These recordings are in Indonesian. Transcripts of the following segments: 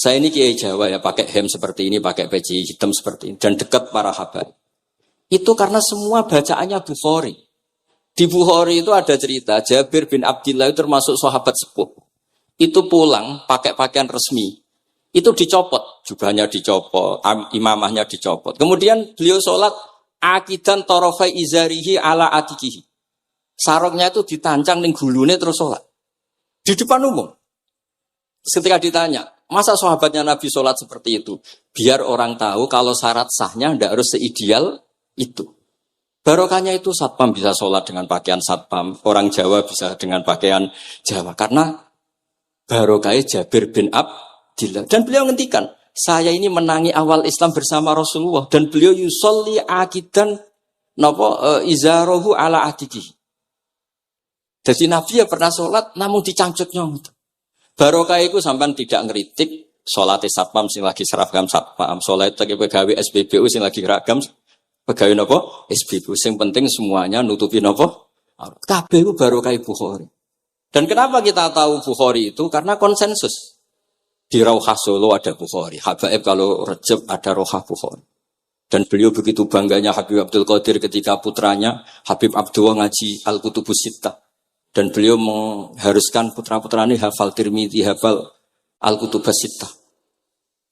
Saya ini kiai Jawa ya, pakai hem seperti ini, pakai peci hitam seperti ini, dan dekat para habaib. Itu karena semua bacaannya Bukhari. Di Bukhari itu ada cerita, Jabir bin Abdillah itu termasuk sahabat sepuh. Itu pulang pakai pakaian resmi. Itu dicopot, jubahnya dicopot, imamahnya dicopot. Kemudian beliau sholat, akidan torofai izarihi ala atikihi. Sarungnya itu ditancang ning gulune terus sholat. Di depan umum. Ketika ditanya, masa sahabatnya Nabi sholat seperti itu? Biar orang tahu kalau syarat sahnya tidak harus seideal itu. Barokahnya itu satpam bisa sholat dengan pakaian satpam. Orang Jawa bisa dengan pakaian Jawa. Karena barokahnya Jabir bin Abdillah. Dan beliau ngendikan, saya ini menangi awal Islam bersama Rasulullah. Dan beliau yusolli akidan izarohu ala atikihi. Jadi Nabi ya pernah sholat namun dicangcutnya. Barokah itu sampai tidak ngeritik sholat satpam sing lagi seragam satpam, sholat lagi pegawai SPBU sing lagi ragam pegawai nopo SPBU. Sing penting semuanya nutupi nopo. Kabeh itu barokah Bukhari. Dan kenapa kita tahu Bukhari itu? Karena konsensus. Di Rauhah Solo ada Bukhari, Habaib kalau Rejab ada Rauhah Bukhari. Dan beliau begitu bangganya Habib Abdul Qadir ketika putranya Habib Abdullah ngaji Al-Kutubus Sittah. Dan beliau mengharuskan putra-putranya hafal Tirmidzi, hafal Al-Kutubus Sittah.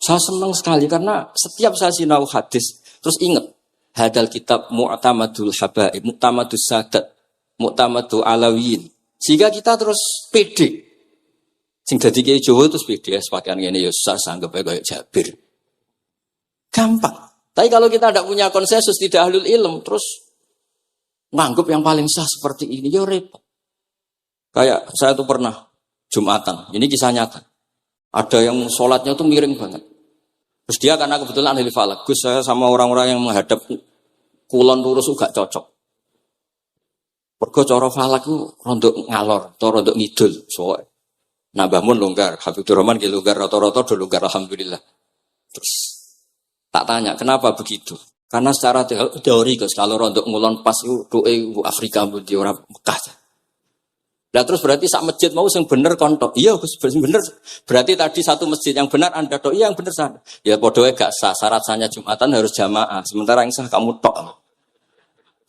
Saya senang sekali karena setiap saya sinau hadis, terus ingat, hadal kitab mu'tamadul habaib, mu'tamadus sadat, mu'tamadul alawiyin. Sehingga kita terus pede. Sing dadi kiai Jawa terus pede, pakaian ngene ya susah sanggep kayak Jabir. Gampang. Tapi kalau kita tidak punya konsensus, tidak ahlul ilm, terus nganggep yang paling sah seperti ini, ya repot. Kayak saya tuh pernah Jumatan, ini kisah nyata. Ada yang sholatnya tuh miring banget. Terus dia karena kebetulan ahli falak, Gus saya sama orang-orang yang menghadap kulon lurus gak cocok. Pergo cara falak itu rondok ngalor, atau rondok ngidul. Soalnya Mbah Mun longgar, Habibur Rahman gitu longgar, rata-rata udah longgar alhamdulillah. Terus tak tanya kenapa begitu? Karena secara teori Gus, kalau rondok ngulon pas itu doa Afrika di orang Mekah. Nah terus berarti sak masjid mau yang bener kontok. Iya Gus bener. Berarti tadi satu masjid yang benar Anda tok. Iya yang bener sana. Ya podoe gak sah. Syarat sahnya Jumatan harus jamaah. Sementara yang sah kamu tok.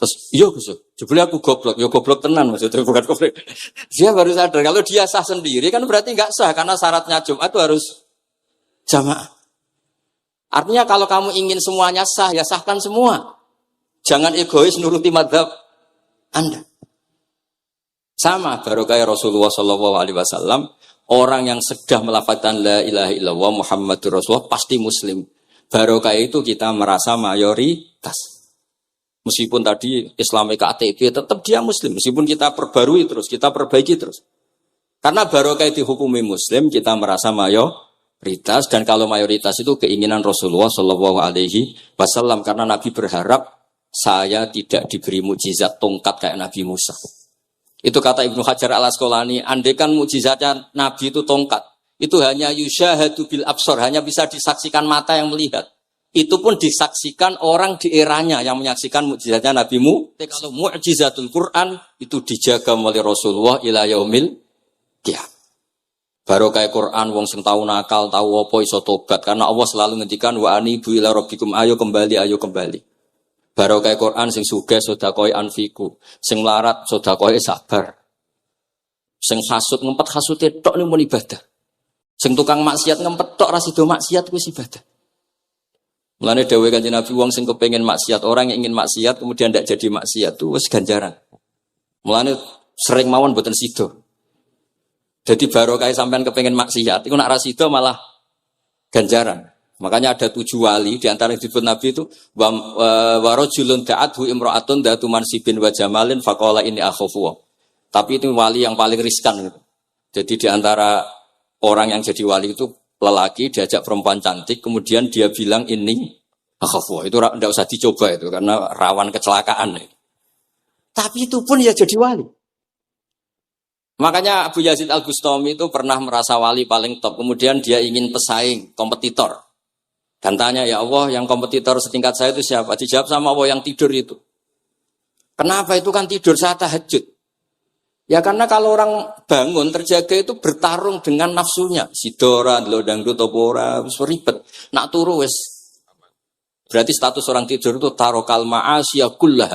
Terus iya Gus. Jebule aku goblok. Ya goblok tenan maksudnya bukan goblok. Dia baru sadar kalau dia sah sendiri kan berarti gak sah karena syaratnya Jumat itu harus jamaah. Artinya kalau kamu ingin semuanya sah ya sahkan semua. Jangan egois nuruti mazhab Anda. Sama barokah Rasulullah SAW, orang yang sudah melafazkan la ilaha illallah Muhammadur Rasulullah pasti muslim. Barokah itu kita merasa mayoritas. Meskipun tadi Islami KTP tetap dia muslim. Meskipun kita perbarui terus, kita perbaiki terus. Karena barokah dihukumi muslim, kita merasa mayoritas. Dan kalau mayoritas itu keinginan Rasulullah SAW. Karena Nabi berharap saya tidak diberi mukjizat tongkat kayak Nabi Musa. Itu kata Ibnu Hajar al-Asqalani, andaikan mukjizatnya Nabi itu tongkat, itu hanya yusyahadu bil absor, hanya bisa disaksikan mata yang melihat. Itu pun disaksikan orang di eranya yang menyaksikan mukjizatnya Nabi Musa. Kalau mukjizatul Quran itu dijaga oleh Rasulullah ila yaumil qiyamah. Barokah Quran wong sing tau nakal, tau apa iso tobat karena Allah selalu ngendikan wa anibu ila rabbikum ayo kembali. Barokah Quran sing sugih sedekah anfiku, sing melarat sedekah sabar. Sing hasud ngempet hasude tok ning mun ibadah. Sing tukang maksiat ngempet tok ra sida maksiat kuwi ibadah. Mulane dawuh Kanjeng Nabi wong sing kepengin maksiat, orang yang ingin maksiat kemudian ndak jadi maksiat itu wis ganjaran. Mulane sering mawon mboten sida. Jadi barokah sampean kepengin maksiat, iku nak ra sida malah ganjaran. Makanya ada 7 wali, di antara yang disebut Nabi itu warajulun da'athu imra'atun datu mansibin wa jamalin faqala inni akhafu. Tapi itu wali yang paling riskan gitu. Jadi di antara orang yang jadi wali itu lelaki diajak perempuan cantik, kemudian dia bilang ini akhafu. Itu enggak usah dicoba itu karena rawan kecelakaan. Tapi itu pun ya jadi wali. Makanya Abu Yazid Al-Bustami itu pernah merasa wali paling top, kemudian dia ingin pesaing, kompetitor. Dan tanya, ya Allah, yang kompetitor setingkat saya itu siapa? Dijawab sama Allah yang tidur itu. Kenapa itu kan tidur saat tahajud? Ya karena kalau orang bangun terjaga itu bertarung dengan nafsunya. Sidora, dangdut, topora, ribet. Nak turu wes. Berarti status orang tidur itu tarokal ma'asya kullah.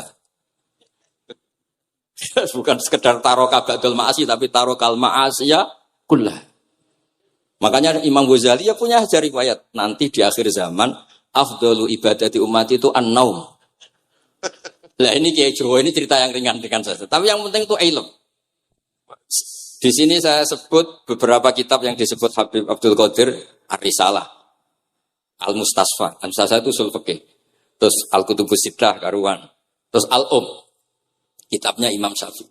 Bukan sekedar taroka ba'dal ma'asyi, tapi tarokal ma'asya kullah. Makanya Imam Ghazali ya punya ajar riwayat. Nanti di akhir zaman, afdalu ibadati umat itu an-naum. Lah ini Kiai Jawa, ini cerita yang ringan-ringan saja. Tapi yang penting itu ilmu. Di sini saya sebut beberapa kitab yang disebut Habib Abdul Qadir Ar-Risalah, Al-Mustasfa. Al-Mustasfa itu usul fikih. Terus Al-Kutubus Sittah karuan. Terus kitabnya Imam Syafi'i.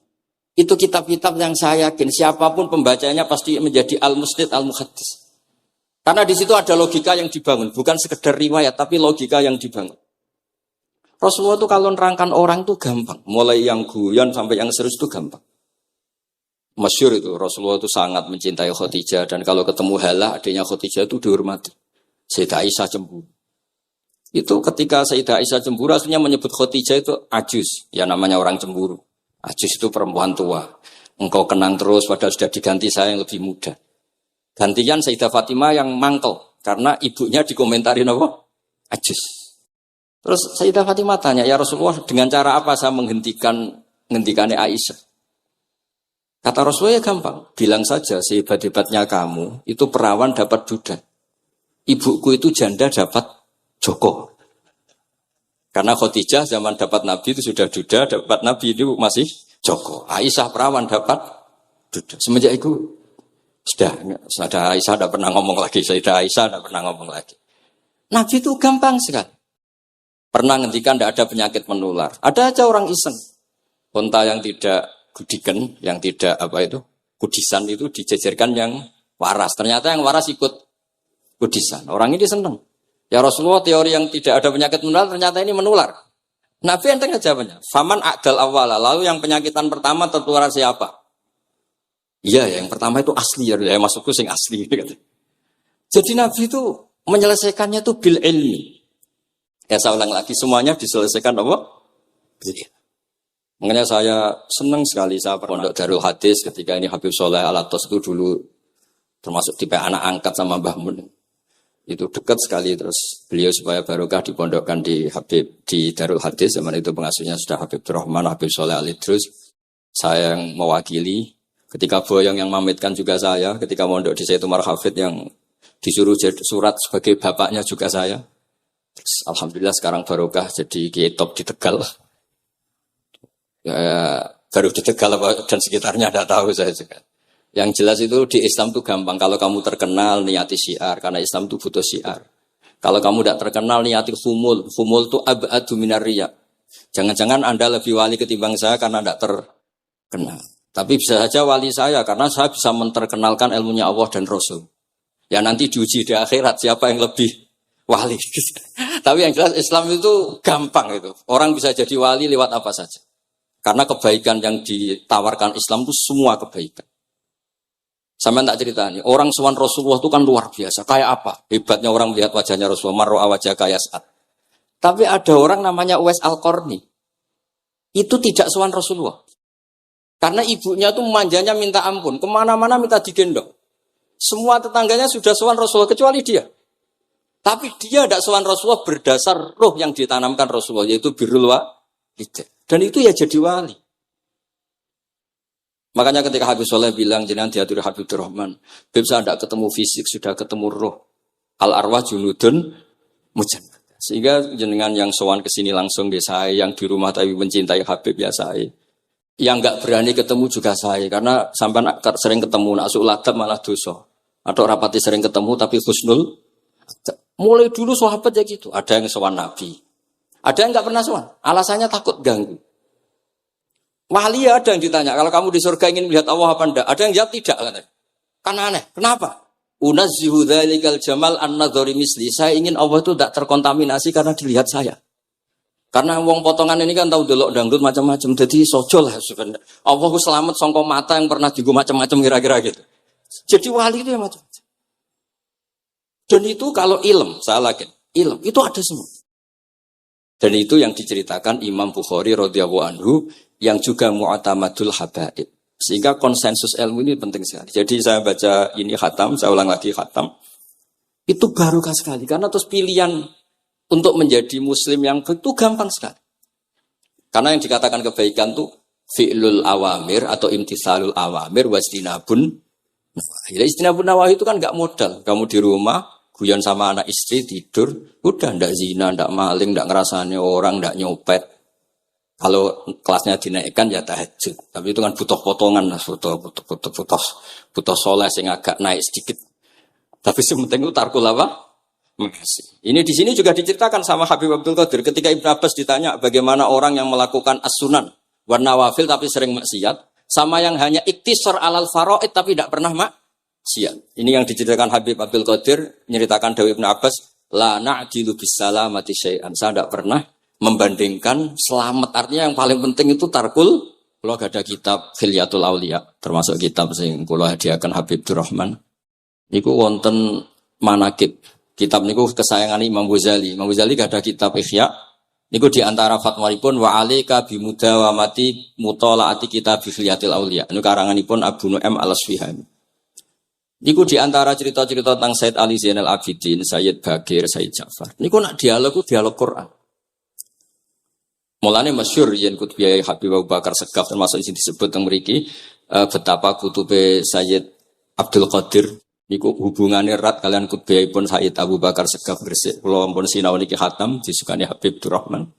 Itu kitab-kitab yang saya yakin siapapun pembacanya pasti menjadi al-musnid al-muhaddis. Karena di situ ada logika yang dibangun, bukan sekedar riwayat tapi logika yang dibangun. Rasulullah itu kalau nerangkan orang itu gampang, mulai yang guyon sampai yang serius itu gampang. Masyhur itu Rasulullah itu sangat mencintai Khadijah dan kalau ketemu Halah adiknya Khadijah itu dihormati. Sayyidah Aisyah cemburu. Itu ketika Sayyidah Aisyah cemburu aslinya menyebut Khadijah itu ajus, ya namanya orang cemburu. Ajus itu perempuan tua. Engkau kenang terus padahal sudah diganti saya yang lebih muda. Gantian Sayyidah Fatimah yang mangkel karena ibunya dikomentarin apa? Ajus. Terus Sayyidah Fatimah tanya, "Ya Rasulullah, dengan cara apa saya menghentikannya Aisyah?" Kata Rasulullah ya gampang, bilang saja sehebat-hebatnya kamu, itu perawan dapat duda. Ibuku itu janda dapat joko. Karena Khadijah zaman dapat Nabi itu sudah duda, dapat Nabi itu masih joko. Aisyah perawan dapat duda. Semenjak itu, sudah Aisyah tidak pernah ngomong lagi, Sayyidah Aisyah tidak pernah ngomong lagi. Nabi itu gampang sekali. Pernah ngendikan tidak ada penyakit menular. Ada aja orang iseng. Unta yang tidak gudikan, yang tidak kudisan itu dijejerkan yang waras. Ternyata yang waras ikut kudisan. Orang ini senang. Ya Rasulullah, teori yang tidak ada penyakit menular ternyata ini menular. Nabi enteng jawabannya. Faman a'dal awala. Lalu yang penyakitan pertama tertular siapa? Iya, yang pertama itu asli. Ya maksudku sing asli. Jadi Nabi itu menyelesaikannya itu bil ilmi. Ya saya ulang lagi, semuanya diselesaikan apa? Bil ilmi. Makanya saya senang sekali saya pondok Darul Hadis ketika ini Habib Soleh Al-Atos itu dulu termasuk tipe anak angkat sama Mbah Mun. Itu dekat sekali terus beliau supaya barokah dipondokkan di Darul Hadis. Zaman itu pengasuhnya sudah Habib Rahman, Habib Soleh Al-Idrus. Saya yang mewakili. Ketika boyong yang mamitkan juga saya. Ketika mondok di Sayyid Umar Hafid yang disuruh surat sebagai bapaknya juga saya. Terus alhamdulillah sekarang barokah jadi kiai top di Tegal. Ya, baru di Tegal dan sekitarnya tidak tahu saya juga. Yang jelas itu di Islam itu gampang. Kalau kamu terkenal niati syiar, karena Islam itu butuh syiar. Kalau kamu tidak terkenal niati humul. Humul itu ab'adu minar riya. Jangan-jangan Anda lebih wali ketimbang saya karena tidak terkenal. Tapi bisa saja wali saya karena saya bisa menterkenalkan ilmunya Allah dan Rasul. Ya nanti diuji di akhirat siapa yang lebih wali. Tapi yang jelas Islam itu gampang itu. Orang bisa jadi wali lewat apa saja. Karena kebaikan yang ditawarkan Islam itu semua kebaikan. Sama tak cerita nih, orang sowan Rasulullah itu kan luar biasa. Kayak apa? Hebatnya orang melihat wajahnya Rasulullah, marro'a wajah kayak saat. Tapi ada orang namanya Uwais Al-Qarni. Itu tidak sowan Rasulullah. Karena ibunya itu manjanya minta ampun. Kemana-mana minta digendong. Semua tetangganya sudah sowan Rasulullah, kecuali dia. Tapi dia tidak sowan Rasulullah berdasar roh yang ditanamkan Rasulullah, yaitu birrul walidain. Dan itu ya jadi wali. Makanya ketika Habib Soleh bilang, jenengan diatur Habib Rahman, Habib saya tidak ketemu fisik, sudah ketemu roh. Al-arwah junudun mujannah. Sehingga jenengan yang sowan kesini langsung ya saya, yang di rumah tapi mencintai Habib ya saya. Yang nggak berani ketemu juga saya, karena sampai sering ketemu, nasuk ladab malah dosa. Atau rapati sering ketemu tapi husnul. Mulai dulu sahabat ya gitu, ada yang sowan Nabi. Ada yang nggak pernah sowan, alasannya takut ganggu. Wali ada yang ditanya, kalau kamu di surga ingin melihat Allah apa enggak? Ada yang jawab tidak, katanya. Kan aneh, kenapa? Unazzihu dzalikal jamal an-nadhari misli. Saya ingin Allah itu tidak terkontaminasi karena dilihat saya. Karena wong potongan ini kan tahu delok dangdut macam-macam, jadi sojo lah sebenarnya. Allah selamat songko mata yang pernah digo macam-macam kira-kira gitu. Jadi wali itu ya macam-macam. Dan itu kalau ilm, saya yakin, ilm itu ada semua. Dan itu yang diceritakan Imam Bukhari radhiyallahu anhu yang juga mu'tamadul habaib. Sehingga konsensus ilmu ini penting sekali. Jadi saya baca ini khatam, saya ulang lagi khatam. Itu barokah sekali. Karena terus pilihan untuk menjadi muslim yang itu gampang sekali. Karena yang dikatakan kebaikan itu fi'lul awamir atau imtisalul awamir wastinabun. Istinabun nawahi itu kan gak modal. Kamu di rumah, guyon sama anak istri, tidur, udah ndak zina, ndak maling, ndak ngerasani orang, ndak nyopet. Kalau kelasnya dinaikkan ya tahajud. Tapi itu kan butuh potongan, butuh soleh sing agak naik sedikit. Tapi sementing itu tarkul apa? Makasih. Ini di sini juga diceritakan sama Habib Abdul Qadir ketika Ibnu Abbas ditanya bagaimana orang yang melakukan as-sunan wan nawafil tapi sering maksiat, sama yang hanya iktisar alal faraid tapi tidak pernah maksiat. Ini yang diceritakan Habib Abdul Qadir nyeritakan Dawi Ibnu Abbas, la na'dilu bisalamati syai'an. Saya tidak pernah membandingkan selamat, artinya yang paling penting itu tarkul. Kalau ada kitab Khilyatul Auliya, termasuk kitab sing kula hadiahkan Habib Durrahman. Niku wonten manakib. Kitab niku kesayangan Imam Ghazali. Imam Ghazali gak ada kitab Ihya. Niku di antara fatwahipun wa alika bi mudawamati mutalaati kitab Khilyatul Auliya. Niku karanganipun Abu Nu'aim Al-Asfihani. Niku di antara cerita-cerita tentang Said Ali Zainal Abidin, Sayyid Bagir, Sayyid Ja'far. Niku nak dialog Quran. Mulane masyhur yen kutbiyai Habib Abu Bakar Segaf termasuk sing disebut teng mriki betapa kutube Sayyid Abdul Qadir niku hubungannya erat kalian kutbiyahipun Sayyid Abu Bakar Segaf Gresik. Kula ampun sinau niki khatam disukani Habib Durrahman.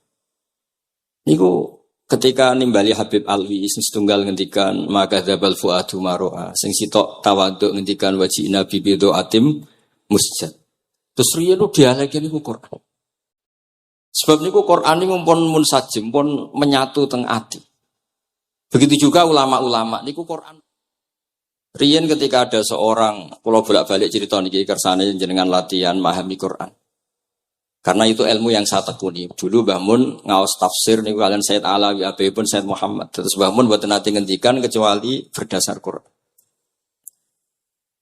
Niku ketika nimbali Habib Alwi sing setunggal ngendikan maka dzabal fuadu maroa, sing sitok tawaduk ngendikan wajina bibido atim musjad. Terus riyen dialeke niku Quran. Sebab niku Quran ini pun munsajim, pun menyatu teng ati. Begitu juga ulama-ulama niku Quran. Riyen ketika ada seorang, kalau bolak-balik cerita niki kersane jenengan latihan memahami Quran. Karena itu ilmu yang saya tekuni. Dulu Mbah Mun ngaos tafsir niku kalian Said Alawi pun Said Muhammad. Terus Mbah Mun mboten nate ngendikan kecuali berdasar Quran.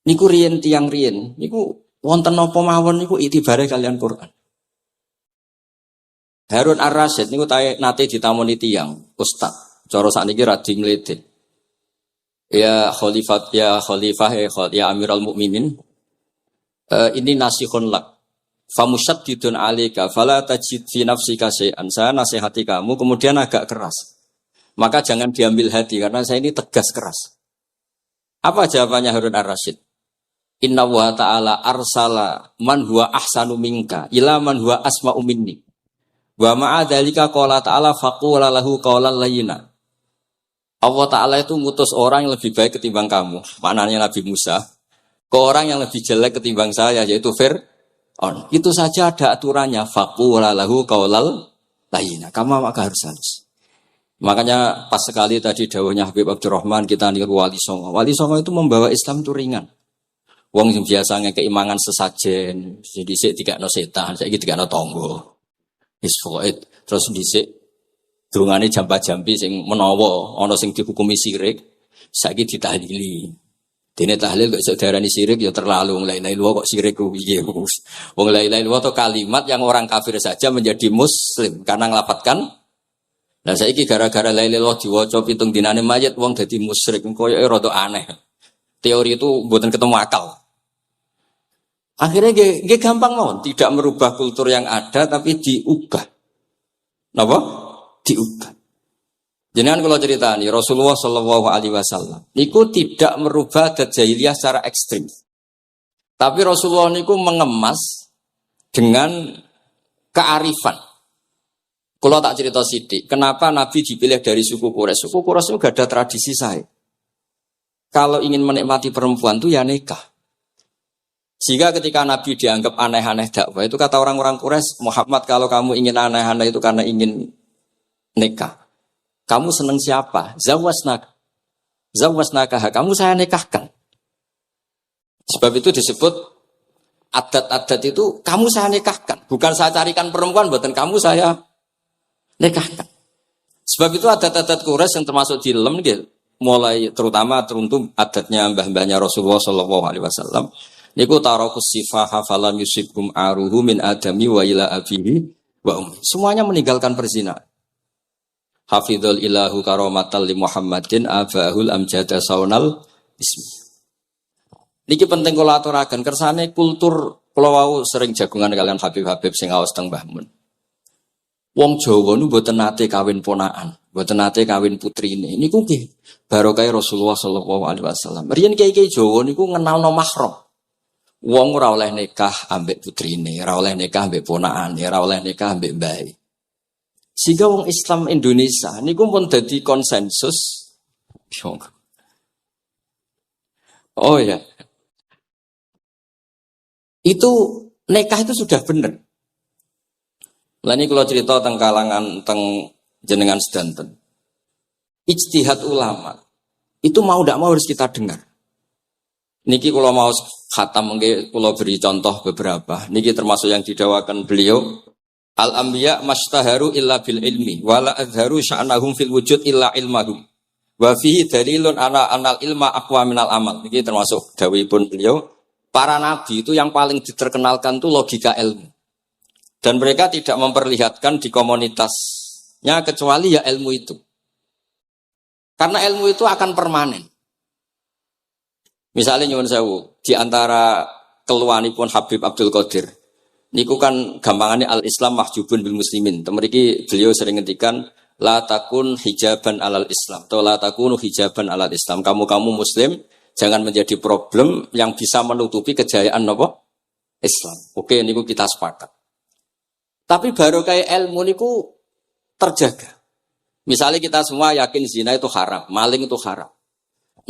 Niku riyen tiang riyen, niku wonten napa mawon niku itibare kalian Quran. Harun Ar-Rasyid niku nate ditamoni tiyang ustaz. Cara sakniki radi mlete. Ya khalifah ya Amirul Mukminin. Ini nasihun lak. Famusyaddidun 'alaika fala tajid fi nafsika syai'an. Saya nasihati kamu kemudian agak keras. Maka jangan diambil hati karena saya ini tegas keras. Apa jawabannya Harun Ar-Rasyid? Inna wa ta'ala arsala man huwa ahsanu minka ila man huwa asma'u minni. Wa ma'a dzalika qala ta'ala faqula lahu qawlan layyina. Allah Ta'ala itu ngutus orang yang lebih baik ketimbang kamu. Maknanya Nabi Musa. Ke orang yang lebih jelek ketimbang saya, yaitu Fir'aun. Itu saja ada aturannya. Faqula lahu qawlan layyina. Kamu maka harus halus. Makanya pas sekali tadi dawuhnya Habib Abdurrahman kita niru Wali Songo. Wali Songo itu membawa Islam itu ringan. Wong sing biasanya keimangan sesajen. Jadi sik dikakno setan, saiki dikakno tangga. Terus dhisik dungane jamba-jambi sing menawa ana sing dihukumi sirik saiki ditahlili. Dene tahlil kok iso diarani sirik ya terlalu la ilaha illallah kok sirik ku piye. Wong la ilaha illallah itu kalimat yang orang kafir saja menjadi muslim karena ngelapatkan. Lah saiki gara-gara la ilaha illallah diwaca pitung dinane mayit wong dadi musyrik koyoke rada aneh. Teori itu mboten ketemu akal. Akhirnya nggih gampang mawon, tidak merubah kultur yang ada tapi diubah. Napa? Diubah. Jenengan kalau cerita nih Rasulullah Shallallahu Alaihi Wasallam, niku tidak merubah adat jahiliyah secara ekstrim. Tapi Rasulullah niku mengemas dengan kearifan. Kalau tak cerita sidik, kenapa Nabi dipilih dari suku Quraisy? Suku Quraisy itu gak ada tradisi saya. Kalau ingin menikmati perempuan tuh ya nikah. Sehingga ketika Nabi dianggap aneh-aneh dakwah itu kata orang-orang Quraisy, Muhammad kalau kamu ingin aneh-aneh itu karena ingin nikah. Kamu seneng siapa? Zawasnaka. Kamu saya nikahkan. Sebab itu disebut adat-adat itu kamu saya nikahkan. Bukan saya carikan perempuan, buatan kamu saya nikahkan. Sebab itu adat-adat Quraisy yang termasuk di lem gitu, mulai terutama teruntuk adatnya mbah-mbahnya Rasulullah Shallallahu Alaihi Wasallam. Niku tarakus sifaha falam yusibkum aruhu min adami wa ila abihi wa ummi. Semuanya meninggalkan perzinahan. Hafidhul ilahu karomatal li Muhammadin abahul amjada saunal ismi. Niki penting kula aturaken kersane kultur kula wau sering jagungan kalian Habib-habib sing aos teng Mbah Mun. Wong Jawa nu mboten nate kawin ponakan, mboten nate kawin putrine. Niku nggih barokah Rasulullah sallallahu alaihi wasallam. Riyen kiai-kiai Jawa niku ngenalno mahram. Wong ora oleh nikah ambek putrine, ora oleh nikah ambek ponakane, ora oleh nikah ambek mbae. Sehingga wong Islam Indonesia niku pun dadi konsensus. Oh ya. Itu nikah itu sudah benar. Lah ini kalau cerita tentang kalangan tentang jenengan sedanten. Ijtihad ulama itu mau tidak mau harus kita dengar. Niki kalau mau khatam nggih kula beri contoh beberapa. Niki termasuk yang didawakan beliau. Al-anbiya mastaharu illa bil ilmi wala azharu sya'nahum fil wujud illa ilmahum. Wa fihi dalilun anal ilma aqwa minal amal. Niki termasuk dawuhipun beliau. Para nabi itu yang paling diterkenalkan itu logika ilmu. Dan mereka tidak memperlihatkan di komunitasnya kecuali ya ilmu itu. Karena ilmu itu akan permanen. Misalnya nyuwun sewu, di antara keluhanipun Habib Abdul Qadir. Niku kan gampangannya al-Islam mahjubun bil muslimin. Temeriki beliau sering ngendikan la takun hijaban alal Islam atau la takunu hijaban alal Islam. Kamu muslim jangan menjadi problem yang bisa menutupi kejayaan apa? Islam. Oke, niku kita sepakat. Tapi baru kayak ilmu niku terjaga. Misalnya kita semua yakin zina itu haram, maling itu haram.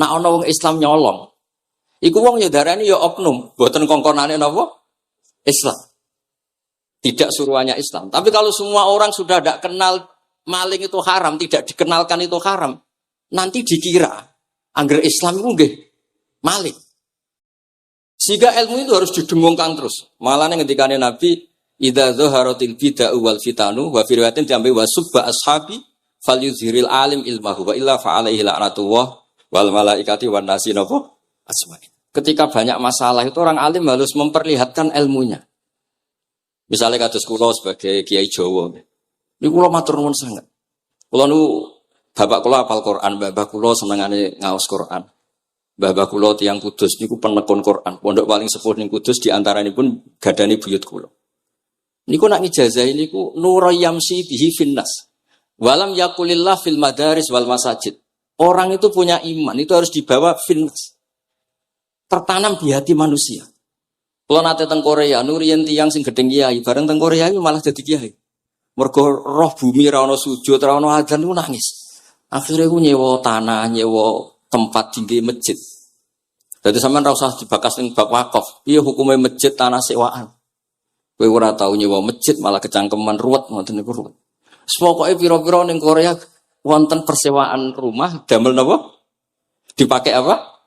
Nah ana wong Islam nyolong. Iku wong ya darani ya oknum, boten kongkonane napa? Islam. Tidak suruhannya Islam. Tapi kalau semua orang sudah tidak kenal maling itu haram, tidak dikenalkan itu haram, nanti dikira angger Islam itu nggih maling. Sehingga ilmu itu harus didengungkan terus. Malah ngendikane Nabi, idza dzaharatil bid'ah wal fitanu wa fi riwayatin diambil wasubba ashabi falyuzhiril alim ilmahu wa illa fa alaihi la'natullah wal malaikati wan nasi ajmain. Ketika banyak masalah itu orang alim harus memperlihatkan ilmunya. Misalnya kados kula sebagai kiai Jawa. Niku kula matur nuwun sanget. Kula nu bapak kula hafal Quran, bapak kula senengane ngaos Quran. Bapak kula tiyang Kudus niku penekun Quran. Pondok paling sepuh ning Kudus di antaranipun gadani buyut kula. Niku nak ngijazahi niku nurayamsi bihi finnas. Walam yakulillah fil madaris wal masajid. Orang itu punya iman, itu harus dibawa finnas. Tertanam di hati manusia. Kalau nate teng Korea, nurian tiang sing gedeng kiai, bareng teng Korea itu malah jadi kiai. Mergo roh bumi ra ono sujud, ra ono adzan niku nangis. Akhirnya aku nyewa tanah, nyewa tempat tinggi masjid. Jadi sampean ra usah dibakas ning bab wakaf. Piye hukume masjid tanah sewaan? Kowe ora tau nyewa masjid malah kecangkeman ruwet ngoten niku ruwet. Pokoke pira-pira ning Korea wonten persewaan rumah damel napa? Dipakai apa?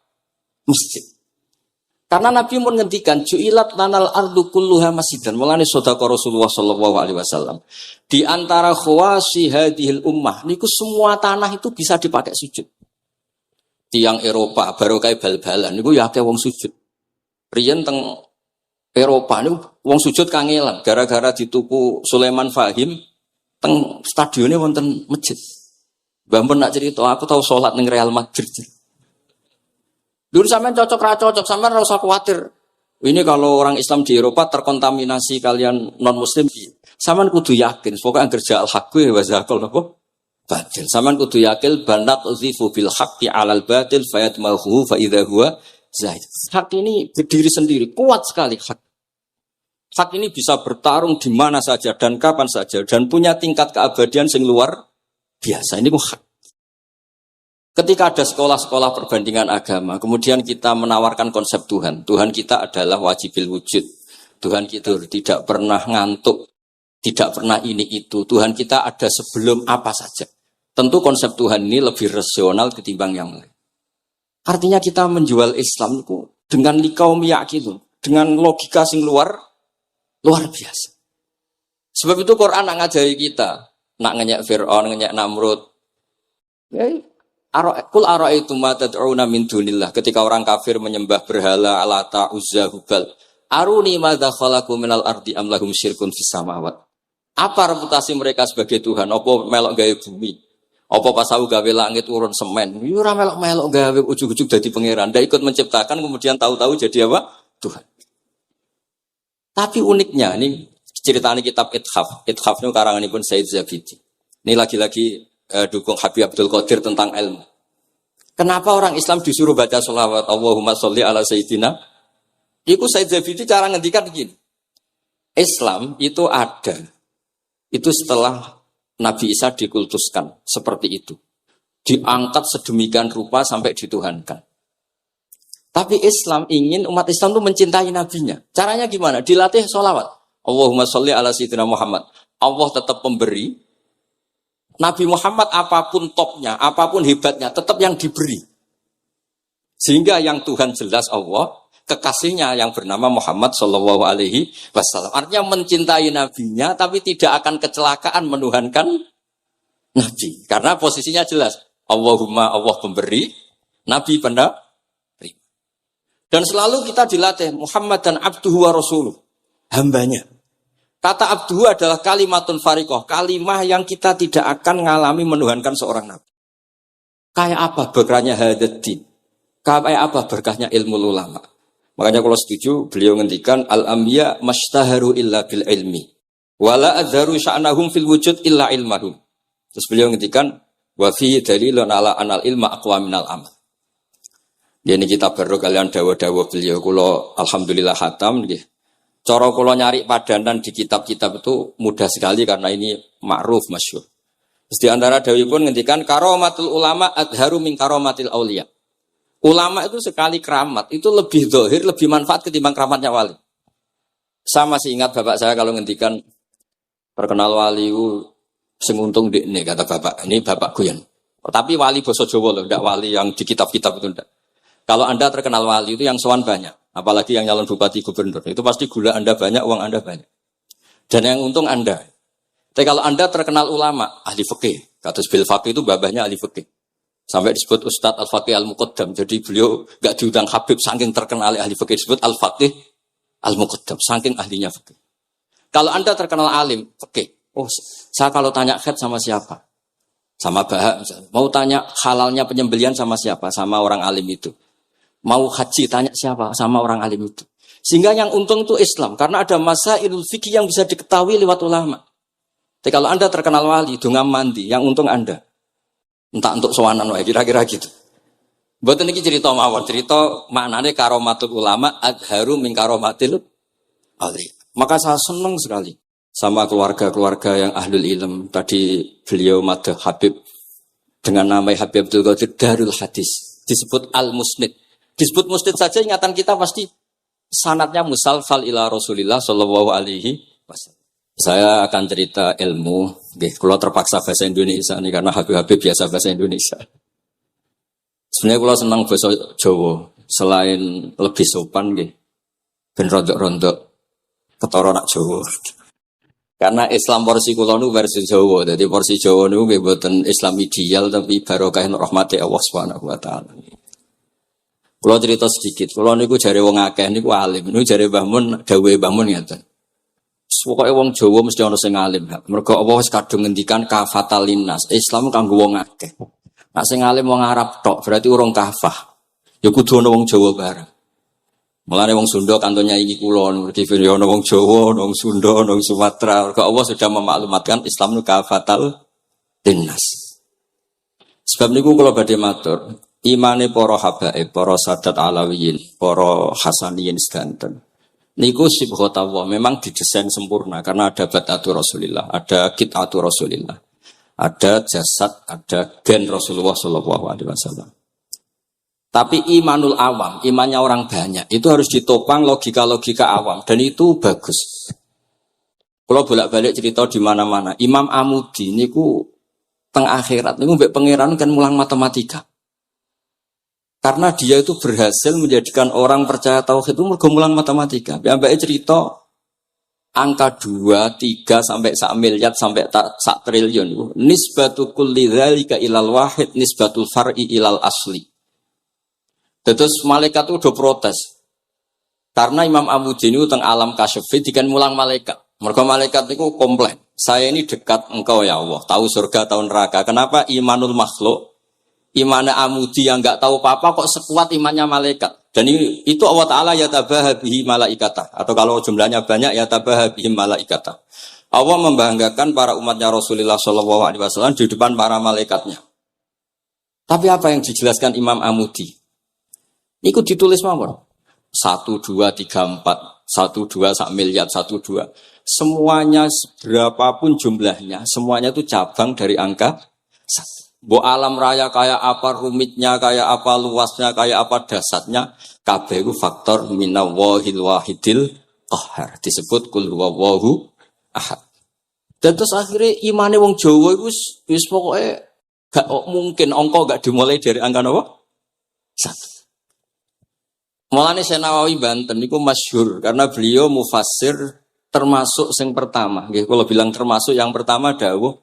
Masjid. Karena Nabi pun ngendikan ju'ilat lanal ardu kulluha masjidan. Mulane sedekah Rasulullah sallallahu alaihi wasallam. Di antara khawasi hadhil ummah niku semua tanah itu bisa dipakai sujud. Tiang Eropa baru kayak bal-balan niku ya akeh wong sujud. Riyen teng Eropa niku wong sujud kangelan gara-gara dituku Sulaiman Fahim teng stadione wonten masjid. Mbah mun nak cerita aku tahu salat ning Real Madrid. Dulu sampean cocok ra cocok, sampean ora usah khawatir. Ini kalau orang Islam di Eropa terkontaminasi kalian non muslim, sampean kudu yakin, pokoknya anggere ja'al haqqu wa zaqal napa? Batil. Sampean kudu yakin banat uzifu bil haqqi 'alal batil fayatmahu fa idza huwa zaid. Hak ini berdiri sendiri, kuat sekali hak. Hak ini bisa bertarung di mana saja dan kapan saja dan punya tingkat keabadian sing luar biasa. Ini hak. Ketika ada sekolah-sekolah perbandingan agama, kemudian kita menawarkan konsep Tuhan. Tuhan kita adalah wajibil wujud. Tuhan kita tidak pernah ngantuk, tidak pernah ini itu. Tuhan kita ada sebelum apa saja. Tentu konsep Tuhan ini lebih rasional ketimbang yang lain. Artinya kita menjual Islam itu dengan likaum yakin, dengan logika sing luar biasa. Sebab itu Quran nak ngajari kita, nak ngenyek Fir'aun, ngenyek Namrud. Ya, Kul ara'aitum ma tad'una min dunillah. Ketika orang kafir menyembah berhala Lata, Uzza, Hubal. Aruni madza khalaqu minal ardi am lahum syirkun fis samawat. Apa reputasi mereka sebagai Tuhan? Apa melok gawe bumi? Apa pas aku gawe langit urun semen, yo ora melok-melok gawe ujug-ujug dadi pangeran, ndak ikut menciptakan kemudian tahu-tahu jadi apa? Tuhan. Tapi uniknya ini ceritanya kitab Ithaf. Ithaf itu karanganipun Said Zabidi. Ini lagi-lagi dukung Habib Abdul Qadir tentang ilmu. Kenapa orang Islam disuruh baca sholawat Allahumma sholli ala Sayyidina? Itu Said Zabidi cara ngendikan begini. Islam itu ada. Itu setelah Nabi Isa dikultuskan seperti itu. Diangkat sedemikian rupa sampai dituhankan. Tapi Islam ingin umat Islam itu mencintai nabinya. Caranya gimana? Dilatih sholawat. Allahumma sholli ala Sayyidina Muhammad. Allah tetap pemberi. Nabi Muhammad apapun topnya, apapun hebatnya, tetap yang diberi. Sehingga yang Tuhan jelas Allah, kekasihnya yang bernama Muhammad Sallallahu Alaihi Wasallam. Artinya mencintai nabinya, tapi tidak akan kecelakaan menuhankan nabi. Karena posisinya jelas. Allahumma Allah pemberi, nabi penerima. Dan selalu kita dilatih Muhammad dan abduhu wa rasuluh, hambanya. Kata abduhu adalah kalimatun fariqah, kalimah yang kita tidak akan mengalami menuhankan seorang nabi. Kayak apa berkahnya hadatin? Kayak apa berkahnya ilmu ulama? Makanya kalau setuju, beliau ngendikan al-anbiya mashtaharu illa bil ilmi, wala adzaru sya'nahum fil wujud illa ilmahum. Terus beliau ngendikan wa fi dalilun ala anal ilma aqwa minal amal. Ini kita baru kalian dawa-dawa beliau kula alhamdulillah khatam nggih. Cara kula nyari padanan di kitab-kitab itu mudah sekali karena ini ma'ruf masyhur. Terus di antara dawuhipun ngendikan karamatul ulama adharu min karamatil auliya. Ulama itu sekali keramat itu lebih zahir, lebih manfaat ketimbang keramatnya wali. Sama sih ingat bapak saya kalau ngendikan terkenal wali sing untung dekne kata bapak. Ini bapak Guyon. Tapi wali basa Jawa loh, ndak wali yang di kitab-kitab itu ndak. Kalau Anda terkenal wali itu yang sowan banyak, apalagi yang nyalon bupati gubernur, itu pasti gula Anda banyak, uang Anda banyak. Dan yang untung Anda. Tapi kalau Anda terkenal ulama, ahli fikih, kados bil faqih itu babahnya ahli fikih. Sampai disebut Ustadz Al-Faqih Al-Muqaddam. Jadi beliau gak diundang Habib saking terkenal ahli fikih, disebut Al-Faqih Al-Muqaddam, saking ahlinya fikih. Kalau Anda terkenal alim fikih, oh saya kalau tanya khed sama siapa? Sama Bahak misalnya. Mau tanya halalnya penyembelian sama siapa? Sama orang alim itu. Mau haji tanya siapa? Sama orang alim itu. Sehingga yang untung itu Islam. Karena ada masailul fikih yang bisa diketahui lewat ulama. Tapi kalau Anda terkenal wali, dunga mandi, yang untung Anda. Entah untuk sowanan wae, kira-kira gitu. Mboten iki cerita mawon, cerita maknane karomatul ulama adharu min karomatil ali. Maka saya senang sekali sama keluarga-keluarga yang ahlul ilm. Tadi beliau madah Habib dengan nama Habib Abdul Qadir Darul Hadis. Disebut Al-Musnid. Disebut musnid saja ingatan kita pasti sanadnya musalsal ila Rasulillah sallallahu alaihi wasallam. Saya akan cerita ilmu, kalau terpaksa bahasa Indonesia nih karena Habib-Habib biasa bahasa Indonesia. Sebenarnya kalau senang bahasa Jawa, selain lebih sopan ben rondok-rondok ketara nak Jawa. Karena Islam porsi kula nu versi Jawa, jadi porsi Jawa nu nggih mboten Islam ideal tapi barokah rahmati Allah Subhanahu wa taala. Kalau cerita sedikit, kalau niku jare wong akeh niku alim, niku jare Mbah Mun dawuhe Mbah Mun ngeten. Pokoke wong Jawa mesti ana sing alim. Mergo Allah wis kadung ngendikan kafatal linnas. Islam kanggo wong akeh. Nek sing alim wong Arab tok, berarti urung kafah. Ya kudu ana wong Jawa bareng. Mulane wong Sunda kantonnya iki kula ngerti ana wong Jawa, ana wong Sunda, ana wong Sumatera. Mergo Allah sudah memaklumatkan Islam niku kafatal linnas. Sebab niku kula badhe matur imane para habaib, para sadat alawiyin, para hasaniyin sedanten. Niku sibghatullah memang didesain sempurna karena ada batatul Rasulillah, ada qit'atul Rasulillah. Ada jasad, ada gen Rasulullah sallallahu alaihi wasallam. Tapi imanul awam, imannya orang banyak, itu harus ditopang logika-logika awam dan itu bagus. Kalau bolak-balik cerita di mana-mana, Imam Amudi niku teng akhirat niku mbek pangeran kan mulang matematika. Karena dia itu berhasil menjadikan orang percaya tauhid itu mergo mulang matematika. Mbake cerita angka 2, 3 sampai 1 miliar sampai 1 triliun. Nisbatu kulli dzalika ilal wahid nisbatul far'i ilal asli. Terus malaikat itu udah protes. Karena Imam Abu Jini teng alam kasyfi dikan mulang malaikat. Mergo malaikat itu komplain. saya ini dekat engkau ya Allah, tahu surga, tahu neraka. Kenapa imanul makhluk, imannya amudi yang nggak tahu apa-apa kok sekuat imannya malaikat? Dan itu Allah Ta'ala yatabaha bihi malaikata. Atau kalau jumlahnya banyak yatabaha bihi malaikata. Allah membanggakan para umatnya Rasulullah SAW di depan para malaikatnya. Tapi apa yang dijelaskan Imam Amudi? Itu ditulis mawon. 1, 2, 3, 4. 1, 2, sak miliar, 1, 2. Semuanya berapapun jumlahnya, semuanya itu cabang dari angka 1. Bo alam raya kayak apa rumitnya, kayak apa luasnya, kayak apa dasarnya, kabeh itu faktor minawahil wahidil qahar. Disebut kul huwallahu ahad. Dan terus akhirnya imane wong Jawa itu wis pokoknya gak mungkin angka gak dimulai dari angka apa? 1. Mulane Senawawi Banten niku masyhur karena beliau mufassir termasuk yang pertama. Nggih kula bilang termasuk yang pertama dawuh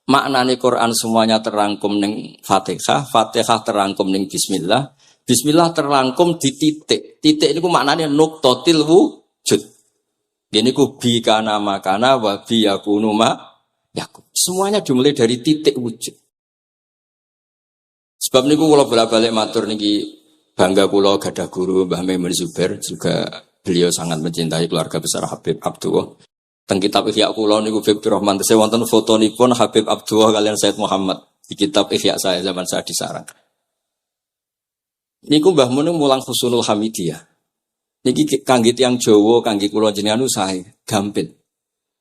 maknane Quran semuanya terangkum ning Fatihah, Fatihah terangkum ning bismillah, bismillah terangkum di titik. Titik niku maknane nuqtatil wujud. Gini ku bi kana makana wa bi yakunu ma yakun. Semuanya dimulai dari titik wujud. Sebab niku kula bolak-balik matur niki bangga kula gadah guru Mbah Maimun Zubair, juga beliau sangat mencintai keluarga besar Habib Abdullah. Teng kitab Ihya kula niku Habib Rahman tesih wonten fotonipun Habib Abdullah kalian Said Muhammad di kitab Ihya saya zaman saya di Sarang. Niku Mbah Mun mulang Husnul Hamidiyah. Niki kangge tiyang Jawa, kangge kula jenengan sae gampil.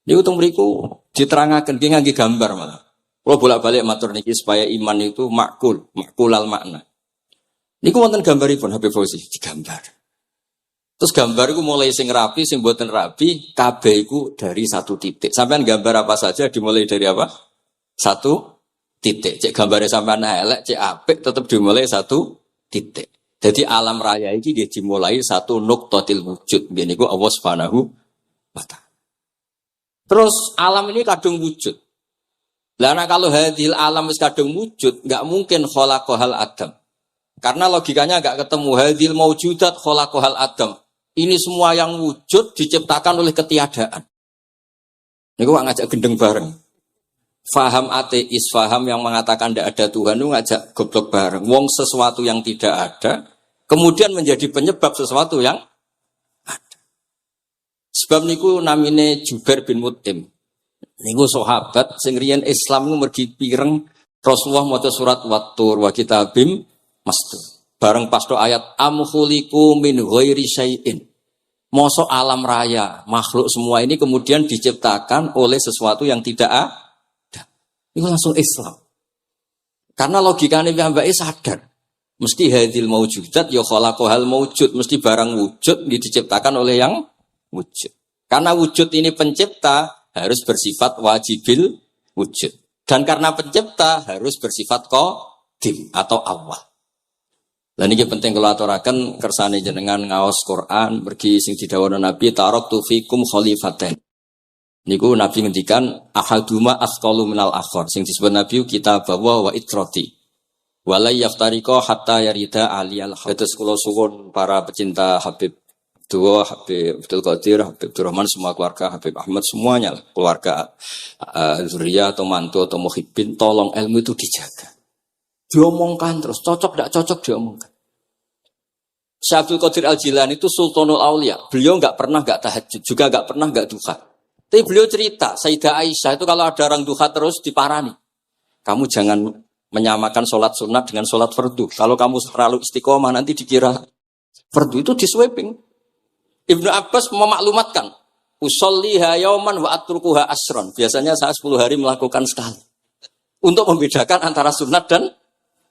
Niku teng mriku diterangaken nggih ngangge gambar malah. Kula bolak-balik matur niki supaya iman itu makulal makna. Niku wonten gambaripun Habib Fauzi digambar. Terus gambar itu mulai sing rapi, sing boten rapi, kabeh iku dari satu titik. Sampean gambar apa saja dimulai dari apa? Satu titik. Cek gambarnya sampean elek, cek apik tetap dimulai satu titik. Jadi alam raya ini dia dimulai satu nuqtatil wujud. Gini ku Allah Subhanahu wa ta'ala. Terus alam ini kadung wujud. Lah kalau hadil alam wis kadung wujud, enggak mungkin khalaqahal adam. Karena logikanya enggak ketemu hadil maujudat khalaqahal adam. Ini semua yang wujud diciptakan oleh ketiadaan. Ini gua ngajak gendeng bareng. Faham ateis, faham yang mengatakan tidak ada Tuhan itu ngajak goblok bareng. Wong sesuatu yang tidak ada, kemudian menjadi penyebab sesuatu yang ada. Sebab niku namine Jubair bin Mut'im. Niku sahabat sing riyen Islam niku mergi pireng Rasulullah maca surat Wat-Tur wa kitabim mastur. Bareng pas do ayat am khuliqu min ghairi syai'in. Mosok alam raya, makhluk semua ini kemudian diciptakan oleh sesuatu yang tidak ada. Itu langsung Islam. Karena logikanya mbake sadar. Mesti hadil maujudat ya khalaqahal maujud, mesti barang wujud diciptakan oleh yang wujud. Karena wujud ini pencipta harus bersifat wajibil wujud. Dan karena pencipta harus bersifat qadim atau awal. Lan iki penting kula aturaken kersane jenengan ngaos Quran mergi sing didhawuhna Nabi taraktu fikum khalifaten. Niku Nabi ngendikan ahaduma asqalu minal akhar. Sing disebut Nabi kitab wa itrati. Wala yaftariqa hatta yarida aliyal hadis. Kula suwun para pecinta Habib Abdullah, Habib Abdul Qadir, Habib Abdurrahman, semua keluarga Habib Ahmad semuanya keluarga zuriyah atau mantu atau muhibbin, tolong ilmu itu dijaga. Diomongkan terus, cocok tidak cocok diomongkan. Syekh Abdul Qadir Al-Jilani itu Sultanul Aulia. Beliau enggak pernah enggak tahajud, juga enggak pernah enggak duha. Tapi beliau cerita, Sayyidah Aisyah itu kalau ada orang duha terus diparani. Kamu jangan menyamakan sholat sunat dengan sholat fardu. Kalau kamu terlalu istiqomah nanti dikira fardu itu diswiping. Ibnu Abbas memaklumatkan, usolliha yauman wa atrukuha asron. Biasanya saya 10 hari melakukan sekali. Untuk membedakan antara sunat dan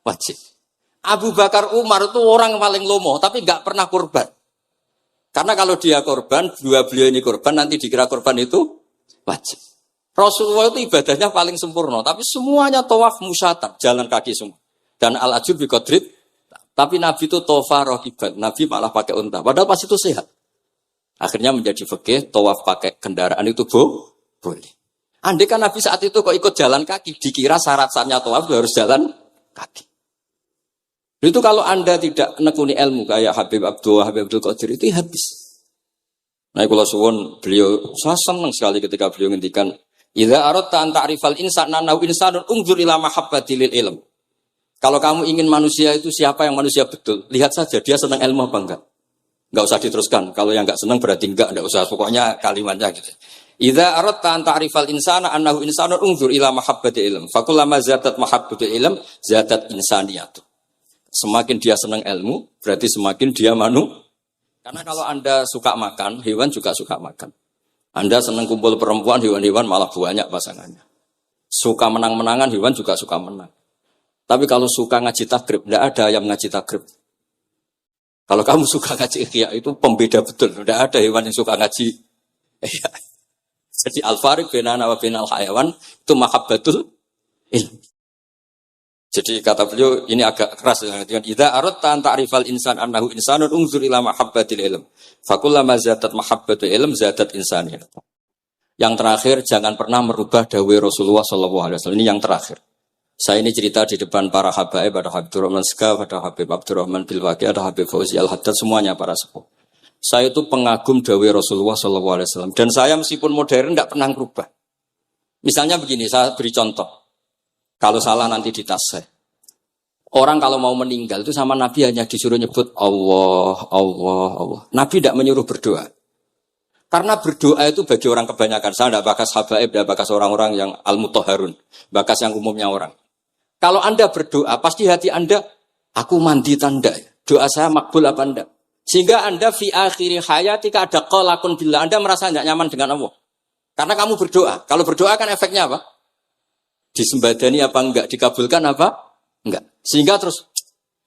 wajib. Abu Bakar Umar itu orang yang paling lomo, tapi nggak pernah kurban. Karena kalau dia korban, dua beliau ini korban, nanti dikira korban itu wajib. Rasulullah itu ibadahnya paling sempurna, tapi semuanya tawaf musyatan, jalan kaki semua. Dan al-ajub bi qadrit, tapi Nabi itu tawaf rakiban, Nabi malah pakai unta. Padahal pas itu sehat. Akhirnya menjadi fikih, tawaf pakai kendaraan itu boleh. Andai kan Nabi saat itu kok ikut jalan kaki, dikira syarat-syaratnya tawaf harus jalan kaki. Itu kalau Anda tidak nekuni ilmu kayak Habib Abdullah, Habib Abdul Qadir itu habis. Nah, kalau suwon beliau, saya senang sekali ketika beliau ngendikan Idza aradta an ta'rifal insana nahu insanun unzur ila mahabbati lil ilm. Kalau kamu ingin manusia itu siapa yang manusia betul, lihat saja dia senang ilmu apa enggak. Enggak usah diteruskan. Kalau yang enggak senang berarti enggak usah. Pokoknya kalimatnya gitu. Idza aradta an ta'rifal insana annahu insanun unzur ila mahabbati ilm. Fakullama zatat mahabbatul ilm zatat insaniyatu. Semakin dia senang ilmu, berarti semakin dia Karena kalau Anda suka makan, hewan juga suka makan. Anda senang kumpul perempuan, hewan-hewan malah banyak pasangannya. Suka menang-menangan, hewan juga suka menang. Tapi kalau suka ngaji takrib, tidak ada yang ngaji takrib. Kalau kamu suka ngaji ikhya, itu pembeda betul. Tidak ada hewan yang suka ngaji. Jadi al-fariq bainana wa bainal hayawan itu mahabbatul ilm. Jadi kata beliau ini agak keras dengan idza aradta an ta'rifal insan annahu insanun unzur ila mahabbatil ilm. Fakullama zadat mahabbatul ilm zadat insaniyah. Yang terakhir jangan pernah merubah dawai Rasulullah sallallahu alaihi wasallam. Ini yang terakhir. Saya ini cerita di depan para habaib, ada Habib Abdurrahman Sekaf, ada Habib Abdurrahman Bilwaqi, ada Habib Fauzi Al-Haddad, semuanya para sepuh. Saya itu pengagum dawai Rasulullah sallallahu alaihi wasallam dan saya meskipun modern enggak pernah merubah. Misalnya begini, saya beri contoh. Kalau salah nanti ditasih. Orang kalau mau meninggal itu sama Nabi hanya disuruh nyebut Allah, Allah, Allah. Nabi tidak menyuruh berdoa. Karena berdoa itu bagi orang kebanyakan. Saya tidak bakas habaib, tidak bakas orang-orang yang al-mutahharun. Bakas yang umumnya orang. Kalau Anda berdoa, pasti hati Anda, aku mandi tanda. Doa saya makbul apa enggak? Sehingga Anda fi akhiri hayatika ada qalakun billah. Anda merasa tidak nyaman dengan Allah. Karena kamu berdoa. Kalau berdoa kan efeknya apa? Disembadani apa enggak? Dikabulkan apa? Enggak. Sehingga terus,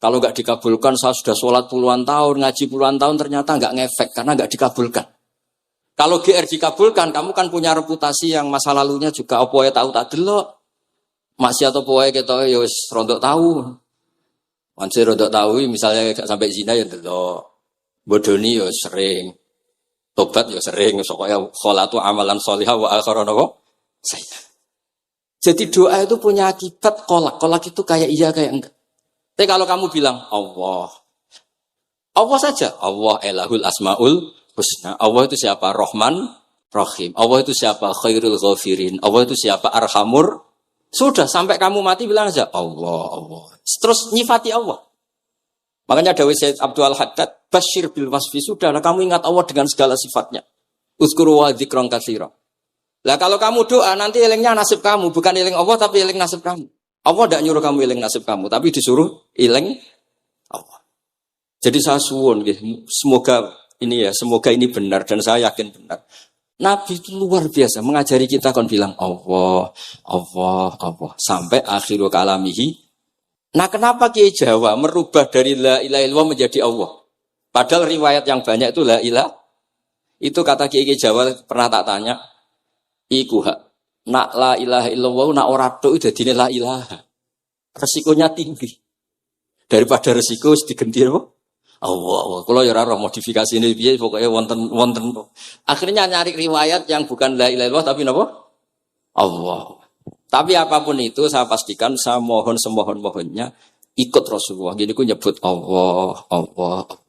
kalau enggak dikabulkan, saya sudah sholat puluhan tahun, ngaji puluhan tahun, ternyata enggak ngefek. Karena enggak dikabulkan. Kalau GR dikabulkan, kamu kan punya reputasi yang masa lalunya juga apa ya tahu tak delok. Masih atau poe kita ya wis rondok tahu. Masih rondok tahu misalnya gak sampai zina ya delok. Bodoni ya sering. Tobat ya sering, pokoknya kholatu amalan sholihah wa akharana saya. Jadi doa itu punya akibat kolak. Kolak itu kayak iya kayak enggak. Tapi kalau kamu bilang Allah. Allah saja. Allah elahul asmaul husna. Allah itu siapa? Rahman, Rahim. Allah itu siapa? Khairul ghafirin. Allah itu siapa? Arhamur. Sudah, sampai kamu mati bilang aja Allah, Allah. Terus nyifati Allah. Makanya Dawei Sayyid Abdul Haddad, Bashir bil wasfi. Sudahlah, kamu ingat Allah dengan segala sifatnya. Uzkuru wa dzikran katsira. Lah kalau kamu doa, nanti elingnya nasib kamu. Bukan eling Allah, tapi eling nasib kamu. Allah tidak nyuruh kamu eling nasib kamu. Tapi disuruh eling Allah. Jadi saya suwun, semoga ini benar dan saya yakin benar. Nabi itu luar biasa mengajari kita kan bilang Allah, Allah, Allah sampai akhirul kalamihi. Nah, kenapa Kiai Jawa merubah dari la ilaha illallah menjadi Allah? Padahal riwayat yang banyak itu la ilaha. Itu kata Kiai Jawa pernah tak tanya, iku hak nak la ilaha illallah nak ora tok dadine la ilaha. Resikonya tinggi. Daripada resiko digenti apa? Allah. Kalau ya ora modifikasi ini piye pokoke wonten. Akhirnya nyari riwayat yang bukan la ilaha illallah tapi napa? Allah. Tapi apapun itu saya pastikan saya mohon semohon-mohonnya ikut Rasulullah. Gini ku nyebut Allah, Allah, Allah.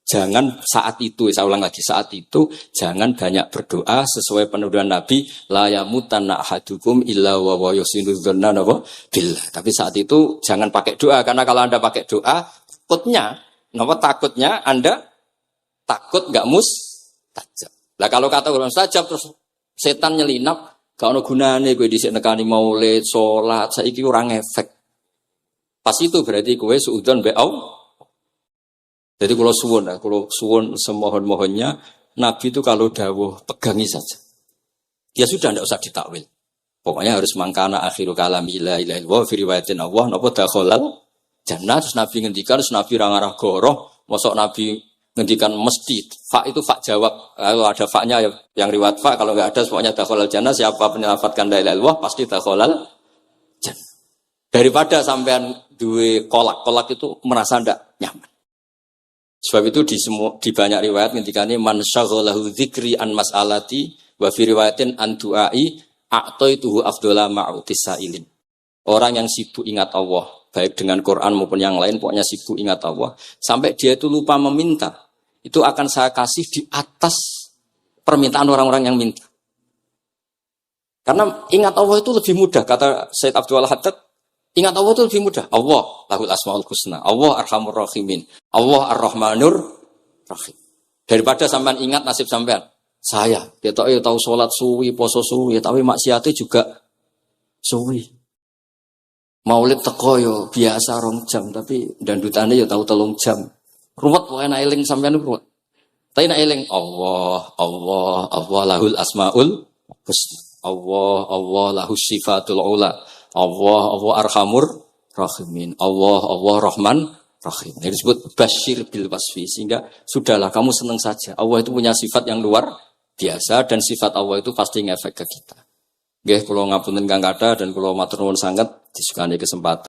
Jangan saat itu, saya ulang lagi, saat itu jangan banyak berdoa sesuai penuduhan Nabi la yamutanna ahadukum illa wa yusinu dzanna billah. Tapi saat itu jangan pakai doa karena kalau Anda pakai doa takutnya Anda takut enggak mustajab. Lah kalau kata orang mustajab terus setan nyelinap, gak ono gunane kowe dhisik nekani maulid, salat, saiki ora ngefek. Pas itu berarti kowe suudzon mbek Allah. Jadi kalau suwun semohon-mohonnya, Nabi itu kalau dawuh pegangi saja. Dia sudah tidak usah ditakwil. Pokoknya harus mangkana akhiru kalami la ilaha illallah fi riwayatin Allah napa dakhalal jannah. Terus Nabi ngendikan, terus Nabi rangarah goroh, mosok Nabi ngendikan mesti fa itu fa jawab. Kalau ada fa-nya yang riwayat fa, kalau enggak ada pokoknya dakhalal jannah, siapa penyelafatkan la ilaha illallah pasti dakhalal jannah. Daripada sampean duwe kolak itu merasa ndak nyaman. Sebab itu di banyak riwayat ngendikane man syaghalahu dzikri an mas'alati wa fi riwayatin an du'ai a'taituhu afdhala ma'utis sa'ilin. Orang yang sibuk ingat Allah, baik dengan Quran maupun yang lain, pokoknya sibuk ingat Allah, sampai dia itu lupa meminta, itu akan saya kasih di atas permintaan orang-orang yang minta. Karena ingat Allah itu lebih mudah, kata Said Abdul Haddad, ingat Allah itu lebih mudah. Allah lahul asmaul husna, Allah arhamur rahimin, Allah ar-rahmanur rahim. Daripada sampean ingat nasib sampean. Saya, tahu sholat suwi, poso suwi, tapi maksiatnya juga suwi. Maulid teko yo biasa 2 jam, tapi dandutane yo tahu 3 jam. Ruwet wae nek eling sampean ruwet. Tapi nek eling Allah, Allah, Allah lahul asmaul husna. Allah, Allah lahus sifatul ula. Allah, Allah arhamur rahimin. Allah, Allah rahman rahim. Ini disebut basyir bil wasfi, sehingga sudahlah kamu senang saja. Allah itu punya sifat yang luar biasa dan sifat Allah itu pasti ngefek ke kita. Nggih, kula ngapunten Kang Kada dan kula matur nuwun sanget disukani kesempatan.